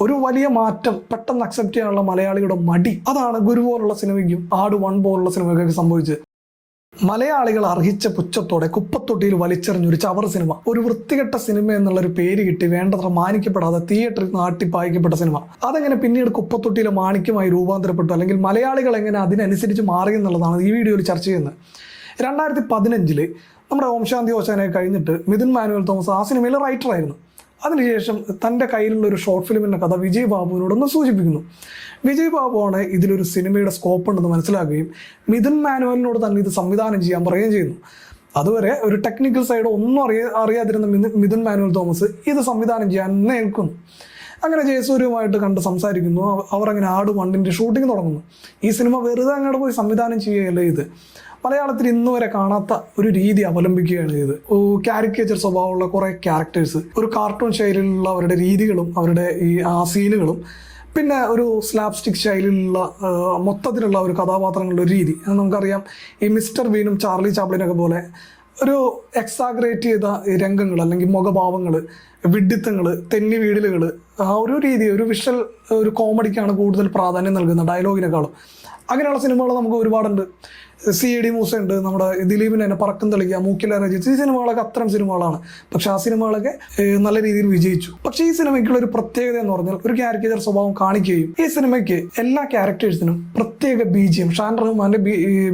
ഒരു വലിയ മാറ്റം പെട്ടെന്ന് അക്സെപ്റ്റ് ചെയ്യാനുള്ള മലയാളിയുടെ മടി, അതാണ് ഗുരു പോലുള്ള സിനിമയ്ക്കും ആട് 1 പോലുള്ള സിനിമയ്ക്കൊക്കെ സംഭവിച്ചത്. മലയാളികൾ അർഹിച്ച പുച്ഛത്തോടെ കുപ്പത്തൊട്ടിയിൽ വലിച്ചെറിഞ്ഞൊരു ചവർ സിനിമ, ഒരു വൃത്തികെട്ട സിനിമ എന്നുള്ളൊരു പേര് കിട്ടി വേണ്ടത്ര മാനിക്കപ്പെടാതെ തിയേറ്ററിൽ നാട്ടിപ്പായിക്കപ്പെട്ട സിനിമ, അതെങ്ങനെ പിന്നീട് കുപ്പത്തൊട്ടിയിലെ മാണിക്യമായി രൂപാന്തരപ്പെട്ടു, അല്ലെങ്കിൽ മലയാളികൾ എങ്ങനെ അതിനനുസരിച്ച് മാറി എന്നുള്ളതാണ് ഈ വീഡിയോയിൽ ചർച്ച ചെയ്യുന്നത്. 2015 നമ്മുടെ ഓം ശാന്തി ഓശാനെ കഴിഞ്ഞിട്ട് മിഥുൻ മാനുവൽ തോമസ് ആ സിനിമയിലെ റൈറ്ററായിരുന്നു. അതിനുശേഷം തൻ്റെ കയ്യിലുള്ള ഒരു ഷോർട്ട് ഫിലിമിൻ്റെ കഥ വിജയ് ബാബുവിനോടൊന്ന് സൂചിപ്പിക്കുന്നു. വിജയ് ബാബുവാണ് ഇതിലൊരു സിനിമയുടെ സ്കോപ്പ് ഉണ്ടെന്ന് മനസ്സിലാക്കുകയും മിഥുൻ മാനുവലിനോട് തന്നെ ഇത് സംവിധാനം ചെയ്യാൻ പറയുകയും ചെയ്യുന്നു. അതുവരെ ഒരു ടെക്നിക്കൽ സൈഡ് ഒന്നും അറിയാതിരുന്ന മിഥുൻ മാനുവൽ തോമസ് ഇത് സംവിധാനം ചെയ്യാൻ ഏൽക്കുന്നു. അങ്ങനെ ജയസൂര്യയുമായിട്ട് കണ്ട് സംസാരിക്കുന്നു. അവർ അങ്ങനെ ആട് 1 ഷൂട്ടിംഗ് തുടങ്ങുന്നു. ഈ സിനിമ വെറുതെ അങ്ങോട്ട് പോയി സംവിധാനം ചെയ്യുകയല്ലേ, ഇത് മലയാളത്തിൽ ഇന്ന് വരെ കാണാത്ത ഒരു രീതി അവലംബിക്കുകയാണ് ചെയ്ത്. കാരിക്കേച്ചർ സ്വഭാവമുള്ള കുറേ ക്യാരക്ടേഴ്സ്, ഒരു കാർട്ടൂൺ ശൈലിയിലുള്ള അവരുടെ രീതികളും അവരുടെ ഈ സീനുകളും, പിന്നെ ഒരു സ്ലാപ്സ്റ്റിക് ശൈലിയിലുള്ള മൊത്തത്തിലുള്ള ഒരു കഥാപാത്രങ്ങളുടെ ഒരു രീതി. നമുക്കറിയാം, ഈ മിസ്റ്റർ ബീനും ചാർലി ചാപ്ലിനൊക്കെ പോലെ ഒരു എക്സാഗ്രേറ്റ് ചെയ്ത രംഗങ്ങൾ അല്ലെങ്കിൽ മുഖഭാവങ്ങൾ, വിഡ്ഢിത്തങ്ങൾ, തെന്നി വീടലുകൾ, ആ ഒരു രീതി, ഒരു വിഷ്വൽ, ഒരു കോമഡിക്കാണ് കൂടുതൽ പ്രാധാന്യം നൽകുന്നത് ഡയലോഗിനേക്കാളും. അങ്ങനെയുള്ള സിനിമകൾ നമുക്ക് ഒരുപാടുണ്ട്. CID മൂസ ഉണ്ട്, നമ്മുടെ ദിലീപിന് തന്നെ പറക്കം തെളിക്കുക, മൂക്കില രജിത്ത്, ഈ സിനിമകളൊക്കെ അത്തരം സിനിമകളാണ്. പക്ഷെ ആ സിനിമകളൊക്കെ നല്ല രീതിയിൽ വിജയിച്ചു. പക്ഷേ ഈ സിനിമയ്ക്കുള്ള ഒരു പ്രത്യേകത എന്ന് പറഞ്ഞാൽ ഒരു കാരിക്കേച്ചർ സ്വഭാവം കാണിക്കുകയും ഈ സിനിമയ്ക്ക് എല്ലാ ക്യാരക്ടേഴ്സിനും പ്രത്യേക BGM, ഷാൻ റഹ്മാന്റെ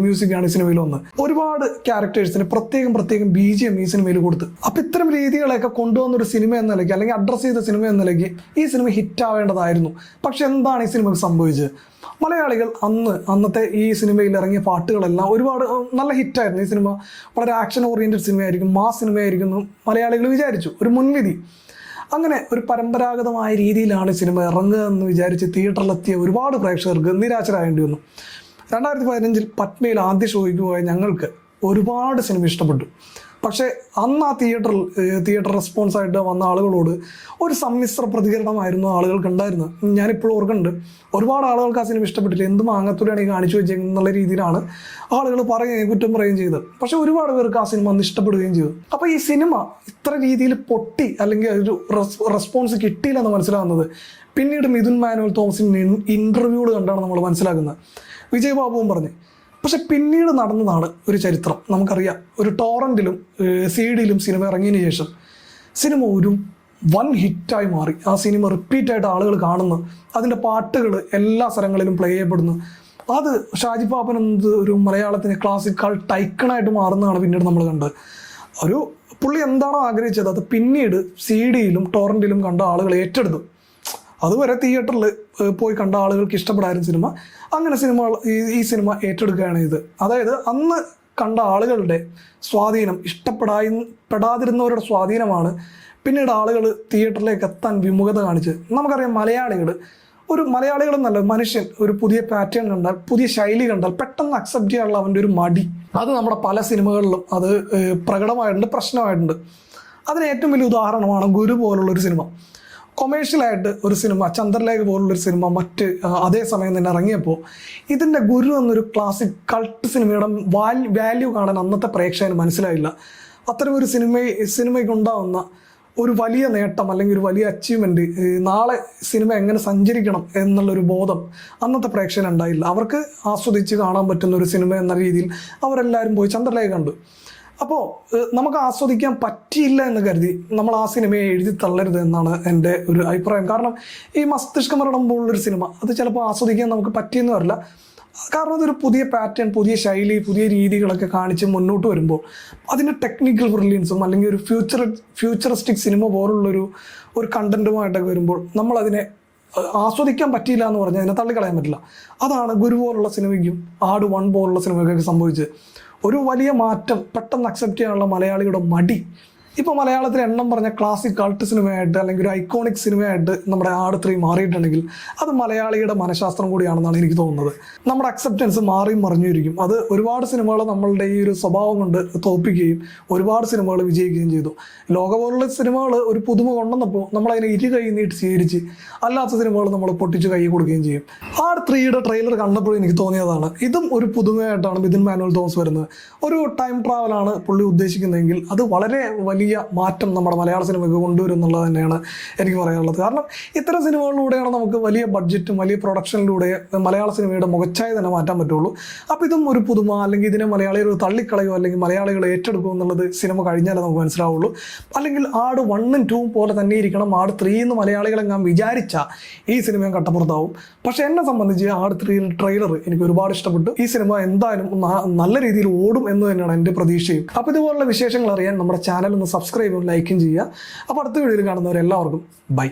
മ്യൂസിക്കാണ് ഈ സിനിമയിൽ വന്നത്. ഒരുപാട് ക്യാരക്ടേഴ്സിന് പ്രത്യേകം BGM ഈ സിനിമയിൽ കൊടുത്ത്. അപ്പൊ ഇത്തരം രീതികളെയൊക്കെ കൊണ്ടുവന്ന ഒരു സിനിമ എന്ന നിലയ്ക്ക്, അല്ലെങ്കിൽ അഡ്രസ് ചെയ്ത സിനിമ എന്ന നിലയ്ക്ക് ഈ സിനിമ ഹിറ്റ് ആവേണ്ടതായിരുന്നു. പക്ഷെ എന്താണ് ഈ സിനിമയ്ക്ക് സംഭവിച്ചത്? മലയാളികൾ അന്നത്തെ ഈ സിനിമയിൽ ഇറങ്ങിയ പാട്ടുകളെല്ലാം ഒരുപാട് നല്ല ഹിറ്റായിരുന്നു. ഈ സിനിമ വളരെ ആക്ഷൻ ഓറിയന്റഡ് സിനിമയായിരിക്കും, മാസ് സിനിമയായിരിക്കും എന്ന് മലയാളികൾ വിചാരിച്ചു, ഒരു മുൻവിധി. അങ്ങനെ ഒരു പരമ്പരാഗതമായ രീതിയിലാണ് സിനിമ ഇറങ്ങുക എന്ന് വിചാരിച്ച് തിയേറ്ററിലെത്തിയ ഒരുപാട് പ്രേക്ഷകർക്ക് നിരാശരാകേണ്ടി വന്നു. 2015 പത്മയിൽ ആദ്യ ഷോയ്ക്ക് പോയ ഞങ്ങൾക്ക് ഒരുപാട് സിനിമ ഇഷ്ടപ്പെട്ടു. പക്ഷേ അന്ന് ആ തിയേറ്റർ റെസ്പോൺസായിട്ട് വന്ന ആളുകളോട് ഒരു സമ്മിശ്ര പ്രതികരണമായിരുന്നു ആളുകൾക്ക് ഉണ്ടായിരുന്നത്. ഞാനിപ്പോഴും ഓർക്കുന്നുണ്ട്, ഒരുപാട് ആളുകൾക്ക് ആ സിനിമ ഇഷ്ടപ്പെട്ടില്ല, എന്ത് മാങ്ങത്തൂരാണ് ഈ കാണിച്ചു വെച്ചെന്നുള്ള രീതിയിലാണ് ആളുകൾ കുറ്റം പറയുകയും ചെയ്തത്. പക്ഷെ ഒരുപാട് പേർക്ക് ആ സിനിമ അന്ന് ഇഷ്ടപ്പെടുകയും ചെയ്തു. അപ്പോൾ ഈ സിനിമ ഇത്ര രീതിയിൽ പൊട്ടി അല്ലെങ്കിൽ ഒരു റെസ്പോൺസ് കിട്ടിയില്ലെന്ന് മനസ്സിലാകുന്നത് പിന്നീട് മിഥുൻ മാനുവൽ തോമസിൻ്റെ ഇൻ്റർവ്യൂകൾ കണ്ടാണ് നമ്മൾ മനസ്സിലാക്കുന്നത്. വിജയ് ബാബുവും പറഞ്ഞു. പക്ഷെ പിന്നീട് നടന്നതാണ് ഒരു ചരിത്രം. നമുക്കറിയാം, ഒരു ടോറൻറ്റിലും CD-യിലും സിനിമ ഇറങ്ങിയതിന് ശേഷം സിനിമ ഒരു വൻ ഹിറ്റായി മാറി. ആ സിനിമ റിപ്പീറ്റായിട്ട് ആളുകൾ കാണുന്നു, അതിൻ്റെ പാട്ടുകൾ എല്ലാ സ്ഥലങ്ങളിലും പ്ലേ ചെയ്യപ്പെടുന്നു. അത് ഷാജി പാപ്പൻ ഒരു മലയാളത്തിന് ക്ലാസിക്കൽ ടൈക്കണായിട്ട് മാറുന്നതാണ് പിന്നീട് നമ്മൾ കണ്ടത്. ഒരു പുള്ളി എന്താണോ ആഗ്രഹിച്ചത് അത് പിന്നീട് CD-യിലും ടോറൻറ്റിലും കണ്ട ആളുകൾ ഏറ്റെടുത്തു. അതുവരെ തിയേറ്ററിൽ പോയി കണ്ട ആളുകൾക്ക് ഇഷ്ടപ്പെടായിരുന്നു സിനിമ. അങ്ങനെ ഈ സിനിമ ഏറ്റെടുക്കുകയാണ് ഇത്. അതായത് അന്ന് കണ്ട ആളുകളുടെ സ്വാധീനം, ഇഷ്ടപ്പെടാതിരുന്നവരുടെ സ്വാധീനമാണ് പിന്നീട് ആളുകൾ തിയേറ്ററിലേക്ക് എത്താൻ വിമുഖത കാണിച്ചത്. നമുക്കറിയാം, മലയാളികളെന്നല്ല, മനുഷ്യൻ ഒരു പുതിയ പാറ്റേൺ കണ്ടാൽ, പുതിയ ശൈലി കണ്ടാൽ പെട്ടെന്ന് അക്സെപ്റ്റ് ചെയ്യാനുള്ള അവൻ്റെ ഒരു മടി, അത് നമ്മുടെ പല സിനിമകളിലും അത് പ്രകടമായിട്ടുണ്ട്, പ്രശ്നമായിട്ടുണ്ട്. അതിന് ഏറ്റവും വലിയ ഉദാഹരണമാണ് ഗുരു പോലുള്ളൊരു സിനിമ. കൊമേഴ്ഷ്യലായിട്ട് ഒരു സിനിമ, ചന്ദ്രലേഖ പോലുള്ളൊരു സിനിമ അതേ സമയം തന്നെ ഇറങ്ങിയപ്പോൾ ഇതിൻ്റെ ഗുരു എന്നൊരു ക്ലാസിക് കൾട്ട് സിനിമയുടെ വാല്യൂ കാണാൻ അന്നത്തെ പ്രേക്ഷകന് മനസ്സിലായില്ല. അത്തരം ഒരു സിനിമയ്ക്ക് ഉണ്ടാവുന്ന ഒരു വലിയ നേട്ടം അല്ലെങ്കിൽ ഒരു വലിയ അച്ചീവ്മെൻറ്റ്, നാളെ സിനിമ എങ്ങനെ സഞ്ചരിക്കണം എന്നുള്ളൊരു ബോധം അന്നത്തെ പ്രേക്ഷകന് ഉണ്ടായില്ല. അവർക്ക് ആസ്വദിച്ച് കാണാൻ പറ്റുന്ന ഒരു സിനിമ എന്ന രീതിയിൽ അവരെല്ലാവരും പോയി ചന്ദ്രലേഖ കണ്ടു. അപ്പോൾ നമുക്ക് ആസ്വദിക്കാൻ പറ്റിയില്ല എന്ന് കരുതി നമ്മൾ ആ സിനിമയെ എഴുതി തള്ളരുത് എന്നാണ് എൻ്റെ ഒരു അഭിപ്രായം. കാരണം ഈ മസ്തിഷ്കമരണം പോലുള്ളൊരു സിനിമ അത് ചിലപ്പോൾ ആസ്വദിക്കാൻ നമുക്ക് പറ്റിയെന്ന് വരില്ല. കാരണം അതൊരു പുതിയ പാറ്റേൺ, പുതിയ ശൈലി, പുതിയ രീതികളൊക്കെ കാണിച്ച് മുന്നോട്ട് വരുമ്പോൾ അതിൻ്റെ ടെക്നിക്കൽ ബ്രില്യൻസും അല്ലെങ്കിൽ ഒരു ഫ്യൂച്ചറിസ്റ്റിക് സിനിമ പോലുള്ളൊരു കണ്ടന്റുമായിട്ടൊക്കെ വരുമ്പോൾ നമ്മളതിനെ ആസ്വദിക്കാൻ പറ്റിയില്ല എന്ന് പറഞ്ഞാൽ അതിനെ തള്ളിക്കളയാൻ പറ്റില്ല. അതാണ് ഗുരു പോലുള്ള സിനിമയ്ക്കും ആട് 1 പോലുള്ള സിനിമയ്ക്കൊക്കെ സംഭവിച്ചത്. ഒരു വലിയ മാറ്റം പെട്ടെന്ന് അക്സെപ്റ്റ് ചെയ്യാനുള്ള മലയാളിയുടെ മടി. ഇപ്പോൾ മലയാളത്തിൽ എണ്ണം പറഞ്ഞ ക്ലാസിക് കൾട്ട് സിനിമയായിട്ട് അല്ലെങ്കിൽ ഒരു ഐക്കോണിക് സിനിമയായിട്ട് നമ്മുടെ ആട് 3 മാറിയിട്ടുണ്ടെങ്കിൽ അത് മലയാളിയുടെ മനഃശാസ്ത്രം കൂടിയാണെന്നാണ് എനിക്ക് തോന്നുന്നത്. നമ്മുടെ അക്സെപ്റ്റൻസ് മാറിയും മറിഞ്ഞിരിക്കും. അത് ഒരുപാട് സിനിമകൾ നമ്മളുടെ ഈ ഒരു സ്വഭാവം കൊണ്ട് തോൽപ്പിക്കുകയും ഒരുപാട് സിനിമകൾ വിജയിക്കുകയും ചെയ്തു. ലോക പോലുള്ള സിനിമകൾ ഒരു പുതുമ കൊണ്ടുവന്നപ്പോൾ നമ്മളതിനെ കൈ നീട്ടി സ്വീകരിച്ച്, അല്ലാത്ത സിനിമകൾ നമ്മൾ പൊട്ടിച്ച് കൈ കൊടുക്കുകയും ചെയ്യും. ആട് 3യുടെ ട്രെയിലർ കണ്ടപ്പോഴും എനിക്ക് തോന്നിയതാണ്, ഇതും ഒരു പുതുമയായിട്ടാണ് മിഥുൻ മാനുവൽ തോമസ് വരുന്നത്. ഒരു ടൈം ട്രാവലാണ് പുള്ളി ഉദ്ദേശിക്കുന്നതെങ്കിൽ അത് വളരെ വലിയ വലിയ മാറ്റം നമ്മുടെ മലയാള സിനിമയ്ക്ക് കൊണ്ടുവരും എന്നുള്ളത് തന്നെയാണ് എനിക്ക് പറയാനുള്ളത്. കാരണം ഇത്തരം സിനിമകളിലൂടെയാണ് നമുക്ക് വലിയ ബഡ്ജറ്റും വലിയ പ്രൊഡക്ഷനിലൂടെ മലയാള സിനിമയുടെ മുഖച്ഛായ തന്നെ മാറ്റാൻ പറ്റുള്ളൂ. അപ്പോൾ ഇതും ഒരു പുതുമ, അല്ലെങ്കിൽ ഇതിനെ മലയാളികൾ തള്ളിക്കളയോ അല്ലെങ്കിൽ മലയാളികൾ ഏറ്റെടുക്കുമോ എന്നുള്ളത് സിനിമ കഴിഞ്ഞാലേ നമുക്ക് മനസ്സിലാവുള്ളൂ. അല്ലെങ്കിൽ ആട് 1ഉം 2ഉം പോലെ തന്നെ ഇരിക്കണം ആട് 3 എന്ന് മലയാളികളെ ഞാൻ വിചാരിച്ച ഈ സിനിമയും കട്ടപ്പുറത്താവും. പക്ഷെ എന്നെ സംബന്ധിച്ച് ആട് 3 ട്രെയിലർ എനിക്ക് ഒരുപാട് ഇഷ്ടപ്പെട്ടു. ഈ സിനിമ എന്തായാലും നല്ല രീതിയിൽ ഓടും എന്ന് തന്നെയാണ് എൻ്റെ പ്രതീക്ഷയും. അപ്പോൾ ഇതുപോലുള്ള വിശേഷങ്ങൾ അറിയാൻ നമ്മുടെ ചാനൽ ഒന്ന് സബ്സ്ക്രൈബും ലൈക്കും ചെയ്യുക. അപ്പോൾ അടുത്ത വീഡിയോയിൽ കാണുന്നവരെല്ലാവർക്കും ബൈ.